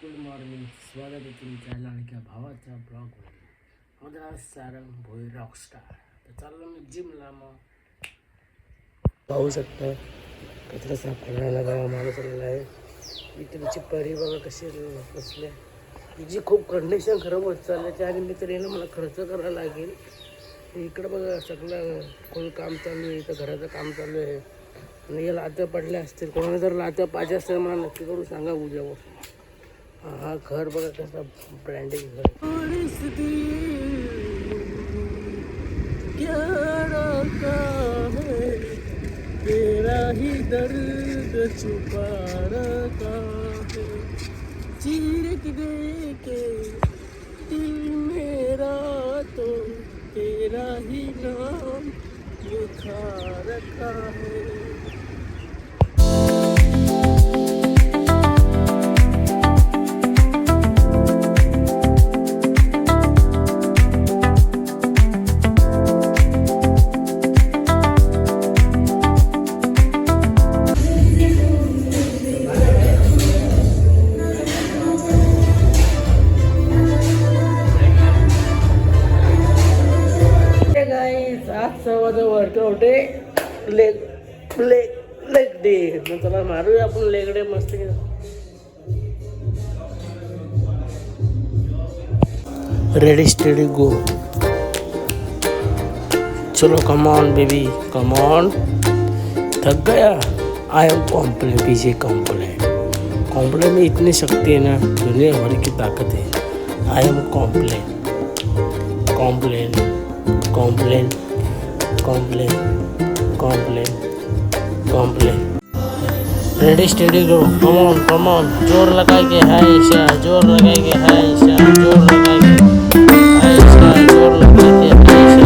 Good morning. स्वागत आहे तुमच्या लाडक्या भावाच्या ब्लॉगवर. माझा सारंग भोई रॉकस्टार. तर चाललो मी जिमला. मग पाहू शकता कचरा साफ करायला गावा माणूस चाललेला आहे. इकडची परी बघा कशी बसल्या. तिची खूप कंडिशन खराब होत चालली. त्या निमित्ताने मला खर्च करायला लागेल. इकडं बघा सगळं खोल काम चालू आहे. इथं घराचं काम चालू आहे. आणि या लात्या पडल्या असतील. कोणाला जर लात्या पाहिजे असतील मला नक्की करून सांगा उद्यावर. हा घर बघा कसं ब्रँडिंग घर. तेरा ही दर्द छुपा रखा है, चीर के देखे दिल मेरा तो तेरा ही नाम लिखा रखा है. वर्कआउट आहे लेग डे. मग त्याला मारूया आपण लेग डे मस्त. Ready steady go. चलो come on baby come on. थक गया. आई एम कॉम्प्लेन पीछे कॉम्प्लेन में इतनी शक्ति है ना, दुनिया भर की ताकत है. I am Complan. Ready steady go. Come on जोर लगा के हाय ईशा, जोर लगा के हाय ईशा, जोर लगा के हाय ईशा, जोर लगा के हाय ईशा.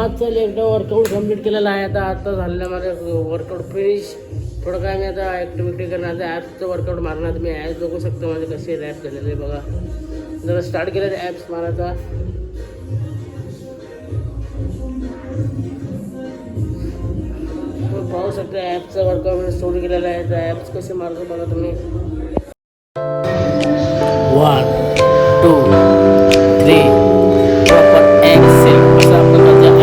आजचा एकदा वर्कआउट कंप्लीट केलेला आहे. आता झालेलं माझं वर्कआउट फिनिश. थोडं काय मी आता ॲक्टिव्हिटी करणार. ॲप्सचं वर्कआउट मारणार. तुम्ही ॲप्स बघू शकता माझे कसे रॅप झालेले बघा. जरा स्टार्ट केलं ॲप्स मारायचा. पाहू शकता ॲपचं वर्कआउट सुरू केलेलं आहे. तर ॲप्स कसे मारतो बघा तुम्ही. 1 2 3 प्रॉपर एक्सेल असं आपण वर्कआउट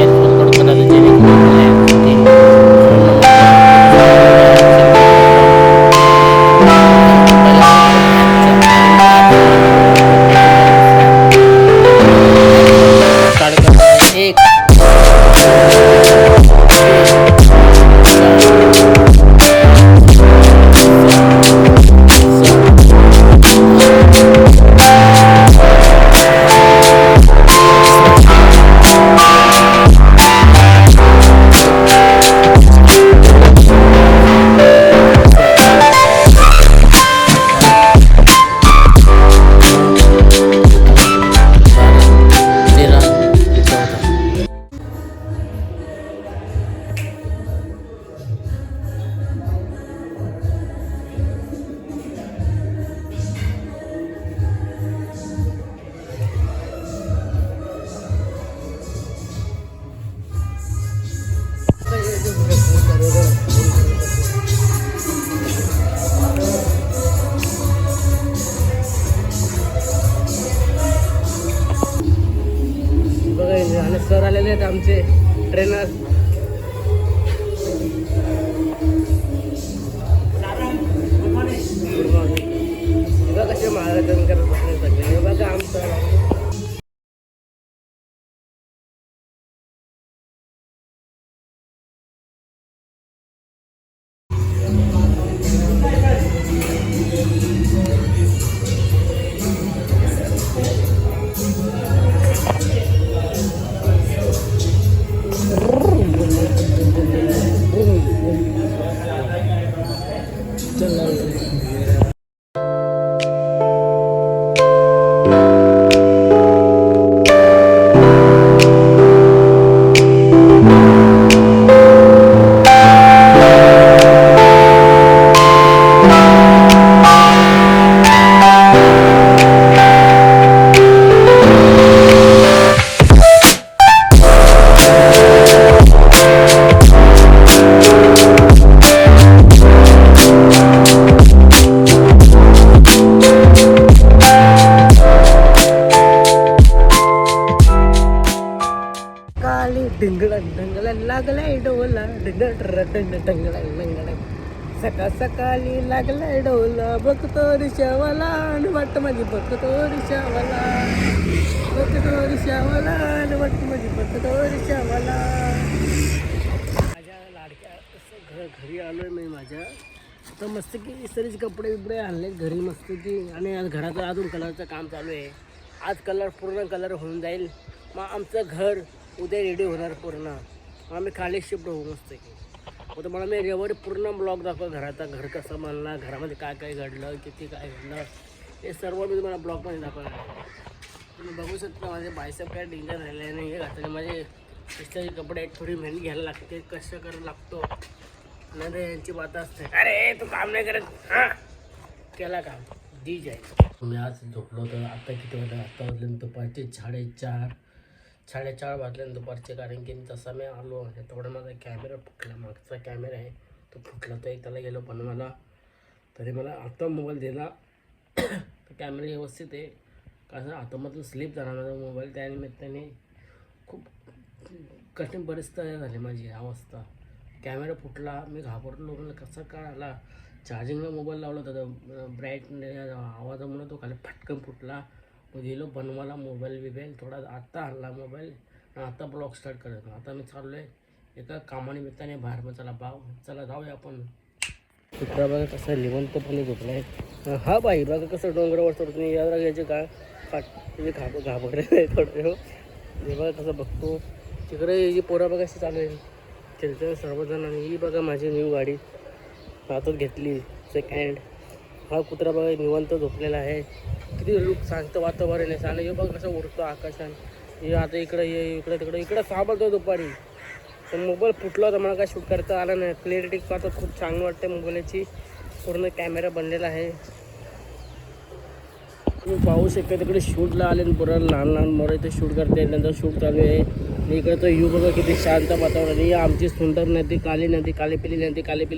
करायला आणि सर आलेले आहेत आमचे ट्रेनर. बघा कसे मार्गदर्शन करत बसले. बघा आमचं सकाळ सकाळी लागलाय डोला बघतो रिक्षावाला आणि वाट माझी बघतो रिक्षावाला बघतो रिक्षावाला आणि वाट माझी बघतो रिक्षावाला. माझ्या लाडक्या कसं घरी आलोय मी माझ्या. तर मस्त की इस्त्रीचे कपडे बिपडे आणले घरी मस्त की. आणि आज घराचं अजून कलरचं काम चालू आहे. आज पूर्ण कलर होऊन जाईल. मग आमचं घर उद्या रेडी होणार पूर्ण. मग आम्ही खाली शिफ्ट होऊ मस्त की. मग तुम्हाला मी रविवारी पूर्ण ब्लॉग दाखवा घराचा. घर कसं बनला, घरामध्ये काय काय घडलं, किती काय घडलं, हे सर्व मी तुम्हाला ब्लॉगमध्ये दाखवणार. तुम्ही बघू शकता माझे बायसेप काय डेंजर राहिले नाही. हे घातले माझे इस्त्रीचे कपडे थोडी मेहनत घ्यायला लागते, कष्ट करायला लागतो. नाही तर यांची बात असते, अरे तू काम नाही करत, हां केला काम दी जाईल. मी आज झोपलो होतो. आता किती वाजता? आता वाजले दुपारचे 4:30 वाजले दुपारचे. कारण की तसा मी आलो तेवढा माझा कॅमेरा फुटला. मागचा कॅमेरा आहे तो फुटला. तर त्याला गेलो बनवायला. तरी मला आता मोबाईल दिला तर कॅमेरा व्यवस्थित आहे. कसं हातामधून स्लिप झाला माझा मोबाईल. त्यानिमित्ताने खूप कठीण परिस्थिती झाली माझी अवस्था. कॅमेरा फुटला. मी घाबरलो. म्हणलं कसा काय आला. चार्जिंगला मोबाईल लावला होता. ब्राईट आवाजामुळे तो खाली फटकन फुटला. मग गेलो बनवायला मोबाईल थोडा. आत्ता आणला मोबाईल. आता ब्लॉग स्टार्ट करायचा. आता मी चाललो आहे एका कामानिमित्ताने बाहेर. मग चला जाऊया आपण. कुत्रा बघा कसं निवंतपणे झोपला आहे. हा बाई बघा कसं डोंगरावर चढतो. याद घ्यायचे का त्याचे घाबरले आहे थोडं. हे बघा कसं बघतो. तिकडे जी पोरा बघा अशी चालू आहे खेळते सर्वजण. आणि ही बघा माझी न्यू गाडी हातात घेतली सेकंड. हा कुत्रा बघा निवांत झोपलेला आहे. किती लुक सांगतं वातावरण आहे. आणि हे बघा कसं उडतो आकाशात. हे आता इकडं इकडं सापडतो दुपारी. तर मोबाईल फुटला होता. मला काय शूट करता आला नाही. क्लिअरिटी पाहता खूप चांगलं वाटते मोबाईलची. पूर्ण कॅमेरा बनलेला आहे. तुम्ही पाहू शकता तिकडे शूटला आले बरं. लहान मोरं इथे शूट करते. नंतर शूट चालू आहे. इकडे तर यू बघा किती शांत वातावरण. ही आमची सुंदर नदी, काली नदी, कालीपिली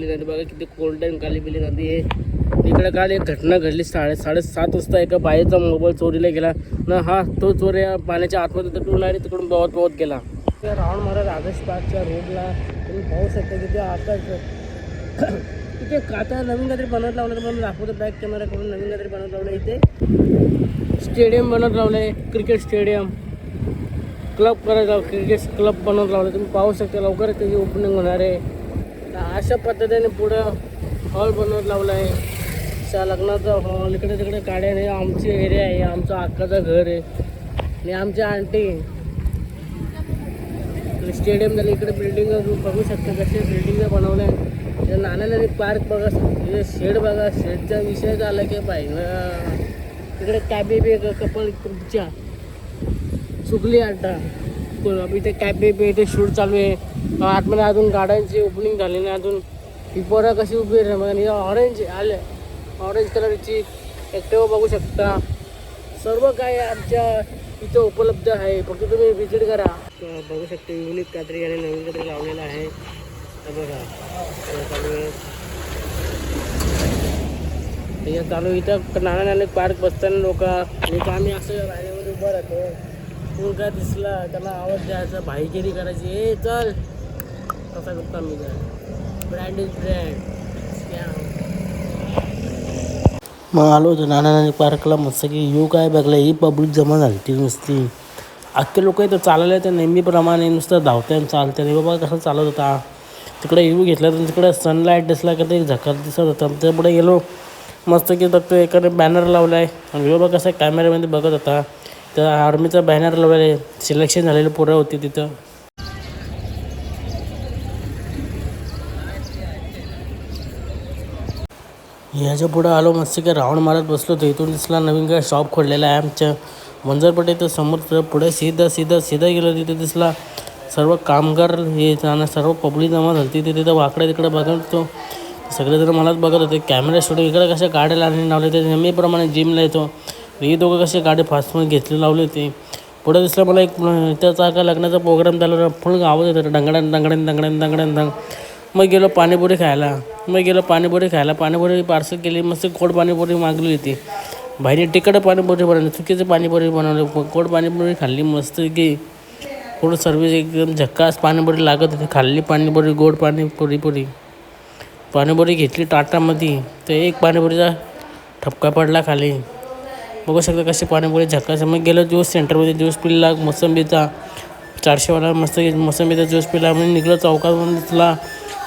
नदी बघा किती कोल्डन कालीपिली नदी आहे. इकडे काल एक घटना घडली. 7:30 वाजता एका बाईचा मोबाईल चोरीला गेला ना. हा तो चोर या पाण्याच्या आतमध्ये तटून आहे. तिकडून बहुत गेला. त्या राऊंड महाराज आदर्श पार्कच्या रोडला तुम्ही पाहू शकता की ते आकाश इथे आता नवीन काहीतरी बनवत लावलं. तर मला दाखवतो बॅक कॅमेरा करून. नवीन काहीतरी बनवत लावलं. इथे स्टेडियम बनवत लावलं आहे. क्रिकेट स्टेडियम क्लब करायला क्रिकेट क्लब बनवत लावलं. तुम्ही पाहू शकता लवकरच त्याची ओपनिंग होणार आहे. अशा पद्धतीने पुढं हॉल बनवत लावला आहे. अशा लग्नाचा हॉल. इकडे तिकडे गाड्या नाही. आमची एरिया आहे. आमचं अक्काचं घर आहे. आणि आमच्या आंटी स्टेडियम झालं. इकडे बिल्डिंग बघू शकता कसे बिल्डिंग बनवल्या. नानाने पार्क बघा. शेड बघा. शेडचा विषय झाला की पाहिजे. तिकडे कॅबे बी कपल तुमच्या सुकली अड्डा. इथे कॅबे बी इथे शूट चालू आहे. आतमध्ये अजून गाड्यांची ओपनिंग झाली नाही अजून. ही पोरं कशी उभी आहे बघा. ऑरेंज आले. ऑरेंज कलरची ॲक्टिवा बघू शकता. सर्व काय आमच्या इथं उपलब्ध आहे. फक्त तुम्ही व्हिजिट करा. बघू शकता युनिक काहीतरी आणि नवीन काहीतरी लावलेलं आहे. बघा चालू आहे. हे चालू इथं नाना पार्क बसताना लोक. आम्ही असं राहिल्यामध्ये उभं राहतो. कोण काय दिसला त्याला आवाज द्यायचा. भाईगिरी करायची. हे चल कसा करतो आम्ही काय. Brand is brand. मग आलो होतो नाना पार्कला. मस्त की यू काय बघलं. ही पब्लिक जमा झाली ती नुसती. अख्खे लोक इथं चालले तर नेहमीप्रमाणे नुसतं धावते आणि चालते. हे बाबा कसं चालत होता. तिकडे यू घेतला तर तिकडे सनलाईट दिसला का ते झकात दिसत होता. त्या पुढे गेलो मस्त की बघतो एखादे बॅनर लावला आहे. आणि हे बाबा कसं कॅमेऱ्यामध्ये बघत होता. त्या आर्मीचा बॅनर लावलेला आहे. सिलेक्शन झालेलं पोरं होती तिथं. ह्याच्या पुढं आलो मस्त की राऊंड मारत बसलो. तर इथून दिसला नवीन काय शॉप खोललेला आहे आमच्या मंजरपेठे. तर समोर पुढे सीधा गेलो. तिथे दिसला सर्व कामगार हे जाणं सर्व पब्लिक जमा झाली. तिथं वाकडे तिकडे बघत तो सगळेजण मलाच बघत होते. कॅमेरा शूटिंग इकडे कशा गाड्या लावले ते नेहमीप्रमाणे जिमला येतो. ही दोघं कसे गाडी फास्टमध्ये घेतले लावले होते. पुढे दिसलं मला एक त्याचा का लग्नाचा प्रोग्राम झाला. फुल गावात होतं दंगड्यान. मग गेलो पाणीपुरी खायला. पाणीपुरी पार्सल केली. मस्त गोड पाणीपुरी मागली होती. भाईने तिखट पाणीपुरी बनवली. चुकीचं पाणीपुरी बनवली. गोड पाणीपुरी खाल्ली मस्त की. फुल सर्विस एकदम झक्कास. पाणीपुरी लागत होती, खाल्ली पाणीपुरी, गोड पाणीपुरी. पाणीपुरी घेतली टाटामध्ये, तर एक पाणीपुरीचा ठपका पडला खाली. बघू शकता कशी पाणीपुरी झक्कास. मग गेलो ज्यूस सेंटरमध्ये, ज्यूस पिला मोसंबीचा 400वाला मस्त मोसंबीचा ज्यूस पिला. म्हणजे निघलो चौकातून. दिसला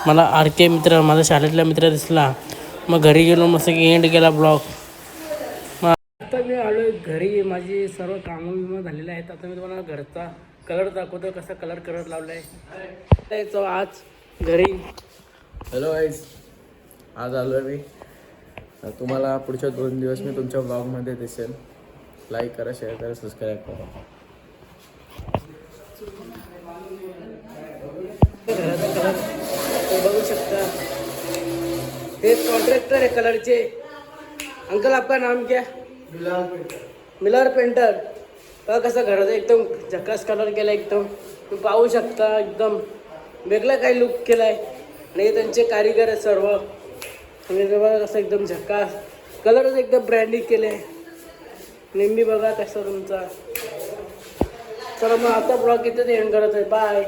मला RK मित्र, माझा शाळेतला मित्र दिसला. मग घरी गेलो, मस्त एंड केला ब्लॉग. मग आता मी आलो घरी. माझी सर्व कामं झालेली आहेत. आता मी तुम्हाला घरचा कलर दाखवतो, कसा कलर करत लावला आहे. आज घरी. हॅलो गाईज, आज आलो मी. तुम्हाला पुढच्या 2 दिवस मी तुमच्या ब्लॉगमध्ये दिसेल. लाईक करा, शेअर करा, सबस्क्राईब करा. घराचा कलर बघू शकता. हे कॉन्ट्रॅक्टर आहे कलरचे. अंकल आपका नाम क्या? मिलार पेंटर. बघा कसा घराचा एकदम झकास कलर केला एकदम. तुम्ही पाहू शकता एकदम वेगळा काही लुक केला आहे. आणि त्यांचे कारीगर आहे सर्व. आणि बघा कसं एकदम झकास कलरच एकदम ब्रँडिंग केले. नेहमी बघा कसं तुमचा. चला मग आता ब्लॉग इथेच एंड करत आहे. बाय.